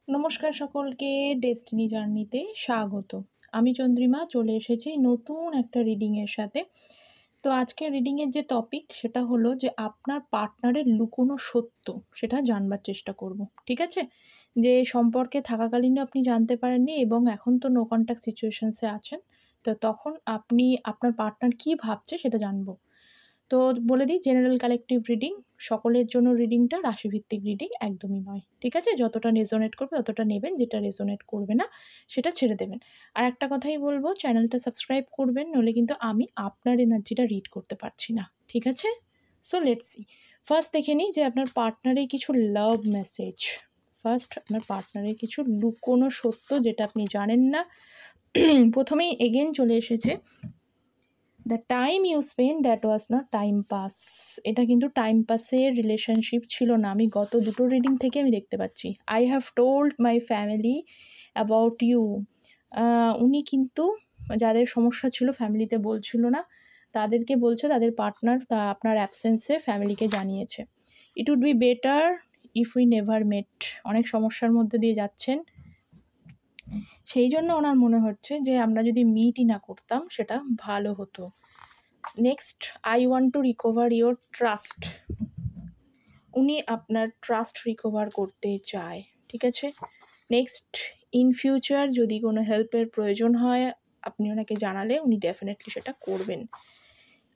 নমস্কার সকলকে, ডেস্টিনি জার্নিতে স্বাগত। আমি চন্দ্রিমা চলে এসেছি নতুন একটা রিডিংয়ের সাথে। তো আজকের রিডিংয়ের যে টপিক সেটা হলো যে আপনার পার্টনারের লুকোনো সত্য সেটা জানবার চেষ্টা করব। ঠিক আছে? যে সম্পর্কে থাকাকালীনও আপনি জানতে পারেননি এবং এখন তো নো কনট্যাক্ট সিচুয়েশনস এ আছেন। তো তখন আপনি আপনার পার্টনার কী ভাবছে সেটা জানবো। তো বলে দিই, জেনারেল কালেকটিভ রিডিং, সকলের জন্য রিডিংটা রাশিভিত্তিক রিডিং একদমই নয়। ঠিক আছে? যতটা রেজোনেট করবে ততটা নেবেন, যেটা রেজোনেট করবে না সেটা ছেড়ে দেবেন। আর একটা কথাই বলবো, চ্যানেলটা সাবস্ক্রাইব করবেন, নইলে কিন্তু আমি আপনার এনার্জিটা রিড করতে পারছি না। ঠিক আছে? So let's see. ফার্স্ট দেখে নিই যে আপনার পার্টনারের কিছু লাভ মেসেজ। ফার্স্ট আপনার পার্টনারের কিছু লুকোনো সত্য যেটা আপনি জানেন না। প্রথমেই এগেন চলে এসেছে, the time you spend that was not time pass. এটা কিন্তু টাইম পাসের রিলেশনশিপ ছিল না। আমি গত দুটো রিডিং থেকে আমি দেখতে পাচ্ছি। I have told my family about you. উনি কিন্তু যাদের সমস্যা ছিল ফ্যামিলিতে বলছিল না, তাদেরকে বলছে, তাদের পার্টনার তা আপনার অ্যাবসেন্সে ফ্যামিলিকে জানিয়েছে। It would be better if we never met. অনেক সমস্যার মধ্যে দিয়ে যাচ্ছেন, সেই জন্য ওনার মনে হচ্ছে যে আমরা যদি মিটই না করতাম সেটা ভালো হতো। Next, I want to recover your trust. উনি আপনার ট্রাস্ট রিকভার করতে চায়। ঠিক আছে? নেক্সট, ইন ফিউচার যদি কোনো হেল্পের প্রয়োজন হয় আপনি ওনাকে জানালে উনি ডেফিনেটলি সেটা করবেন।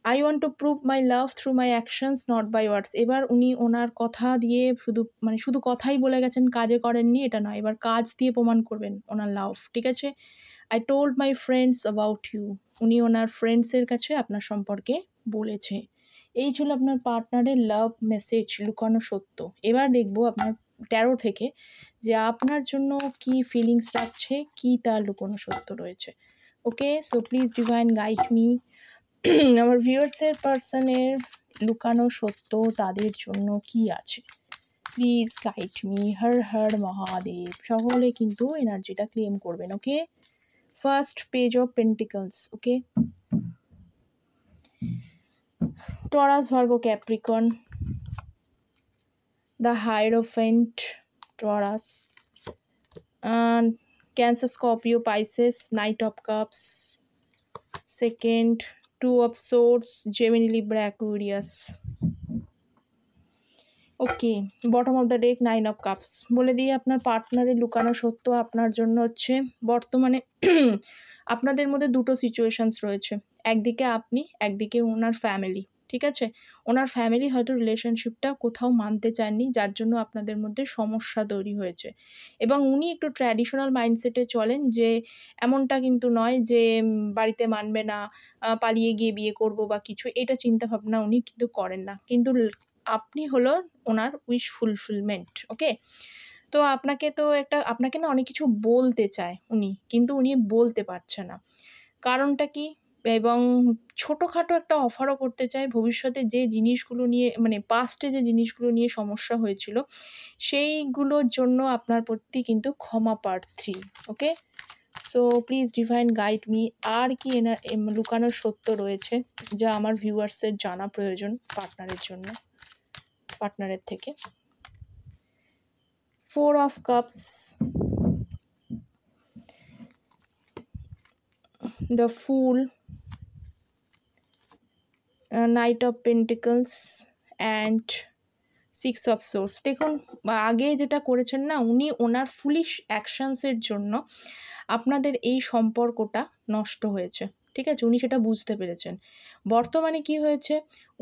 I want to prove my love through my actions not by words. এবার উনি ওনার কথা দিয়ে শুধু কথাই বলে গেছেন, কাজে করেননি এটা নয়, এবার কাজ দিয়ে প্রমাণ করবেন ওনার লাভ। ঠিক আছে? I told my friends about you. উনি ওনার ফ্রেন্ডসের কাছে আপনার সম্পর্কে বলেছে। এই ছিল আপনার পার্টনারের লাভ মেসেজ, লুকানো সত্য। এবার দেখব আপনার ট্যারো থেকে যে আপনার জন্য কি ফিলিংস রাখছে, কি তার লুকানো সত্য রয়েছে। Okay, so please divine guide me. আমার ভিউয়ার্সের পার্সনের লুকানো সত্য তাদের জন্য কি আছে, please guide me. Har Har Mahadev. সকলে কিন্তু এনার্জিটা ক্লেম করবেন। Okay, first page of pentacles. Okay, Taurus, Virgo, Capricorn, the Hierophant, Taurus, and Cancer, Scorpio, Pisces, Knight of Cups, second, Two of Swords, Gemini, Libra, Aquarius. Okay, bottom of the deck, nine of cups. বলে দিয়ে আপনার পার্টনারের লুকানো সত্য আপনার জন্য হচ্ছে বর্তমানে আপনাদের মধ্যে দুটো সিচুয়েশনস রয়েছে। একদিকে আপনি, একদিকে ওনার ফ্যামিলি। ঠিক আছে? ওনার ফ্যামিলি হয়তো রিলেশনশিপটা কোথাও মানতে চাননি, যার জন্য আপনাদের মধ্যে সমস্যা তৈরি হয়েছে। এবং উনি একটু ট্র্যাডিশনাল মাইন্ডসেটে চলেন, যে এমনটা কিন্তু নয় যে বাড়িতে মানবে না, পালিয়ে গিয়ে বিয়ে করব বা কিছু, এটা চিন্তাভাবনা উনি কিন্তু করেন না। কিন্তু আপনি হলো ওনার উইশ ফুলফিলমেন্ট। ওকে, তো আপনাকে না অনেক কিছু বলতে চায় উনি, কিন্তু উনি বলতে পারছে না। কারণটা কি? এবং ছোটোখাটো একটা অফারও করতে চায়। ভবিষ্যতে যে জিনিসগুলো নিয়ে, মানে পাস্টে যে জিনিসগুলো নিয়ে সমস্যা হয়েছিল, সেইগুলোর জন্য আপনার প্রতি কিন্তু ক্ষমা প্রার্থী। Okay, so please divine guide me. আর কি লুকানো সত্য রয়েছে যা আমার ভিউয়ার্সের জানা প্রয়োজন পার্টনারের জন্য, পার্টনারের থেকে। Four of cups, the full, night of pentacles and six of swords. দেখুন, আগে যেটা করেছেন না, উনি ওনার ফুলিশ অ্যাকশনসের জন্য আপনাদের এই সম্পর্কটা নষ্ট হয়েছে। ঠিক আছে? উনি সেটা বুঝতে পেরেছেন। বর্তমানে কি হয়েছে,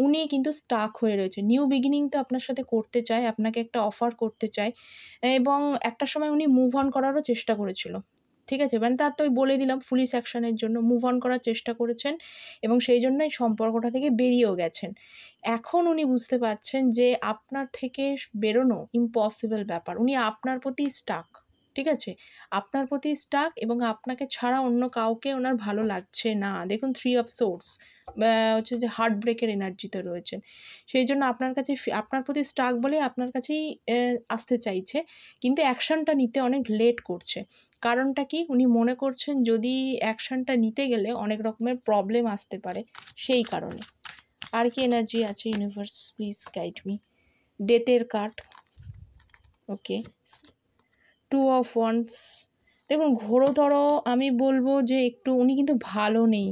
উনি কিন্তু স্টাক হয়ে রয়েছে। নিউ বিগিনিং তো আপনার সাথে করতে চায়, আপনাকে একটা অফার করতে চায়, এবং একটা সময় উনি মুভ অন করারও চেষ্টা করেছিল। ঠিক আছে? মানে তার তো ওই বলে দিলাম, ফুলিশ অ্যাকশনের জন্য মুভ অন করার চেষ্টা করেছেন এবং সেই জন্যই সম্পর্কটা থেকে বেরিয়েও গেছেন। এখন উনি বুঝতে পারছেন যে আপনার থেকে বেরোনো ইম্পসিবল ব্যাপার। উনি আপনার প্রতি স্টাক। ঠিক আছে? আপনার প্রতি স্টাক এবং আপনাকে ছাড়া অন্য কাউকে ওনার ভালো লাগছে না। দেখুন, থ্রি অফ সোর্স হচ্ছে যে হার্ট ব্রেকের এনার্জিতে রয়েছেন। সেই জন্য আপনার কাছে আপনার প্রতি স্টাক বলে আপনার কাছেই আসতে চাইছে, কিন্তু অ্যাকশনটা নিতে অনেক লেট করছে। কারণটা কি? উনি মনে করছেন যদি অ্যাকশনটা নিতে গেলে অনেক রকমের প্রবলেম আসতে পারে, সেই কারণে। আর কি এনার্জি আছে ইউনিভার্স, প্লিজ গাইড মি। ডেথের card. Okay, two of wands. দেখুন ঘোরতর আমি বলবো যে একটু উনি কিন্তু ভালো নেই।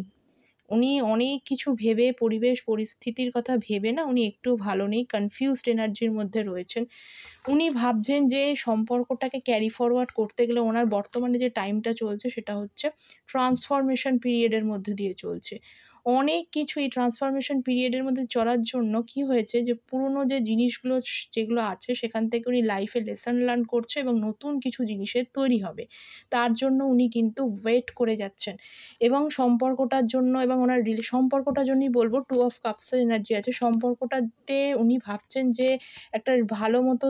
উনি অনেক কিছু ভেবে পরিবেশ পরিস্থিতির কথা ভেবে না উনি একটু ভালো নেই, কনফিউজড এনার্জির মধ্যে রয়েছেন। উনি ভাবছেন যে সম্পর্কটাকে ক্যারি ফরওয়ার্ড করতে গেলে ওনার বর্তমানে যে টাইমটা চলছে সেটা হচ্ছে ট্রান্সফরমেশন পিরিয়ডের মধ্যে দিয়ে চলছে। অনেক কিছু এই ট্রান্সফরমেশন পিরিয়ডের মধ্যে চলার জন্য কি হয়েছে যে পুরনো যে জিনিসগুলো যেগুলো আছে সেখান থেকে উনি লাইফে লেসন লার্ন করছে এবং নতুন কিছু জিনিসের তৈরি হবে। তার জন্য উনি কিন্তু ওয়েট করে যাচ্ছেন এবং সম্পর্কটার জন্য এবং ওনার সম্পর্কটার জন্যই বলবো টু অফ কাপসের এনার্জি আছে। সম্পর্কটাতে উনি ভাবছেন যে একটা ভালো মতো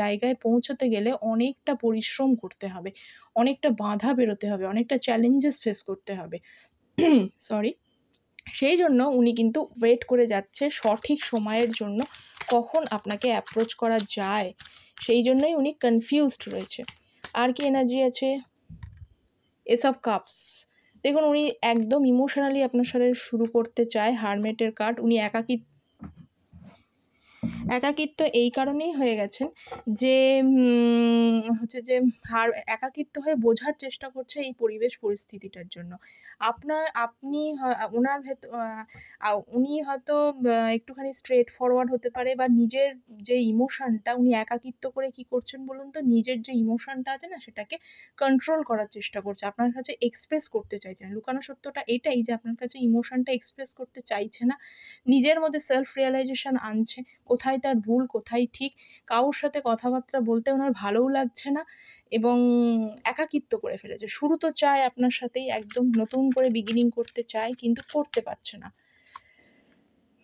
জায়গায় পৌঁছতে গেলে অনেকটা পরিশ্রম করতে হবে, অনেকটা বাধা পেরোতে হবে, অনেকটা চ্যালেঞ্জেস ফেস করতে হবে। সরি। সেই জন্য উনি কিন্তু ওয়েট করে যাচ্ছে সঠিক সময়ের জন্য, কখন আপনাকে অ্যাপ্রোচ করা যায়, সেই জন্যই উনি কনফিউজড রয়েছে। আর কি এনার্জি আছে? S of cups. দেখুন উনি একদম ইমোশনালি আপনার সাথে শুরু করতে চায়। হারমেটের কার্ড। উনি একাকিত্ব এই কারণেই হয়ে গেছেন যে হচ্ছে যে একাকিত্ব হয়ে বোঝার চেষ্টা করছে এই পরিবেশ পরিস্থিতিটার জন্য। আপনি ওনার উনি হয়তো একটুখানি স্ট্রেট ফরওয়ার্ড হতে পারে বা নিজের যে ইমোশনটা উনি একাকিত্ব করে কি করছেন বলুন তো, নিজের যে ইমোশনটা আছে না সেটাকে কন্ট্রোল করার চেষ্টা করছে, আপনার কাছে এক্সপ্রেস করতে চাইছে না। লুকানো সত্যটা এটাই যে আপনার কাছে ইমোশনটা এক্সপ্রেস করতে চাইছে না, নিজের মধ্যে সেলফ রিয়ালাইজেশন আনছে কোথায় তার ভুল কোথায় ঠিক। কারোর সাথে কথাবার্তা বলতে ওনার ভালোও লাগছে না এবং একাকিত্ব করে ফেলেছে। শুরু তো চায় আপনার সাথেই, একদম নতুন করে বিগিনিং করতে চায় কিন্তু করতে পারছে না।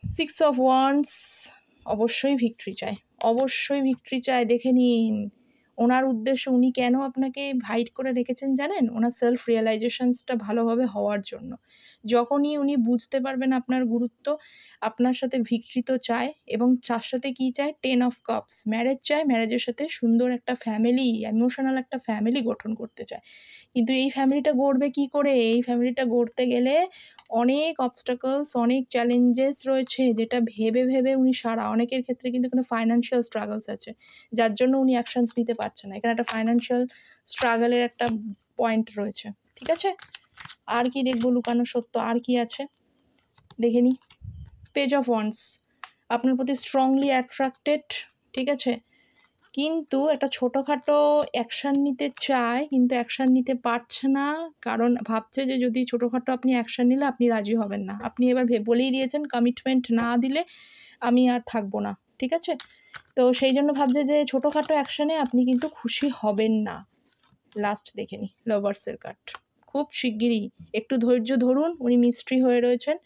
6 অফ ওয়ান্ডস। অবশ্যই ভিক্টরি চায়, অবশ্যই ভিক্টরি চায়। দেখে নিন ওনার উদ্দেশ্য, উনি কেন আপনাকে হাইড করে রেখেছেন জানেন? ওনার সেলফ রিয়ালাইজেশনসটা ভালোভাবে হওয়ার জন্য। যখনই উনি বুঝতে পারবেন আপনার গুরুত্ব, আপনার সাথে ভিক্টরি তো চায় এবং তার সাথে কী চায়? 10 অফ কাপস। ম্যারেজ চায়, ম্যারেজের সাথে সুন্দর একটা ফ্যামিলি, ইমোশনাল একটা ফ্যামিলি গঠন করতে চায়। কিন্তু এই ফ্যামিলিটা গড়বে কী করে? এই ফ্যামিলিটা গড়তে গেলে অনেক অবস্টাকলস, অনেক চ্যালেঞ্জেস রয়েছে যেটা ভেবে ভেবে উনি অনেকের ক্ষেত্রে কিন্তু কোনো ফাইন্যান্সিয়াল স্ট্রাগলস আছে যার জন্য উনি অ্যাকশনস নিতে পারছে না। এখানে একটা ফাইন্যান্সিয়াল স্ট্রাগলের একটা পয়েন্ট রয়েছে। ঠিক আছে? আর কি দেখবো লুকানো সত্য? আর কি আছে দেখে নিই। Page of wands. আপনার প্রতি স্ট্রংলি অ্যাট্রাক্টেড। ঠিক আছে? কিন্তু একটা ছোটোখাটো অ্যাকশান নিতে চায় কিন্তু অ্যাকশান নিতে পারছে না, কারণ ভাবছে যে যদি ছোটোখাটো আপনি অ্যাকশান নিলে আপনি রাজি হবেন না। আপনি এবার বলেই দিয়েছেন কমিটমেন্ট না দিলে আমি আর থাকবো না। ঠিক আছে? তো সেই জন্য ভাবছে যে ছোটোখাটো অ্যাকশানে আপনি কিন্তু খুশি হবেন না। লাস্ট দেখে নিই লাভার্সের কার্ড। খুব শিগগিরই একটু ধৈর্য ধরুন, উনি মিস্ট্রি হয়ে রয়েছেন।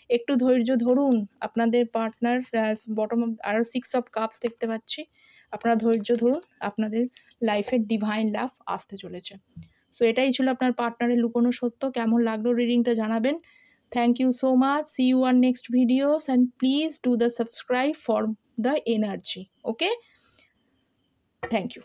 একটু ধৈর্য ধরুন, আপনাদের পার্টনার বটম অফ আরও 6 অফ কাপস দেখতে পাচ্ছি। আপনারা ধৈর্য ধরুন, আপনাদের লাইফের ডিভাইন লাভ আসতে চলেছে। সো এটাই ছিল আপনার পার্টনারের লুকোনো সত্য। কেমন লাগলো রিডিংটা জানাবেন। Thank you so much. See you on next videos and please do the subscribe for the energy. Okay, thank you.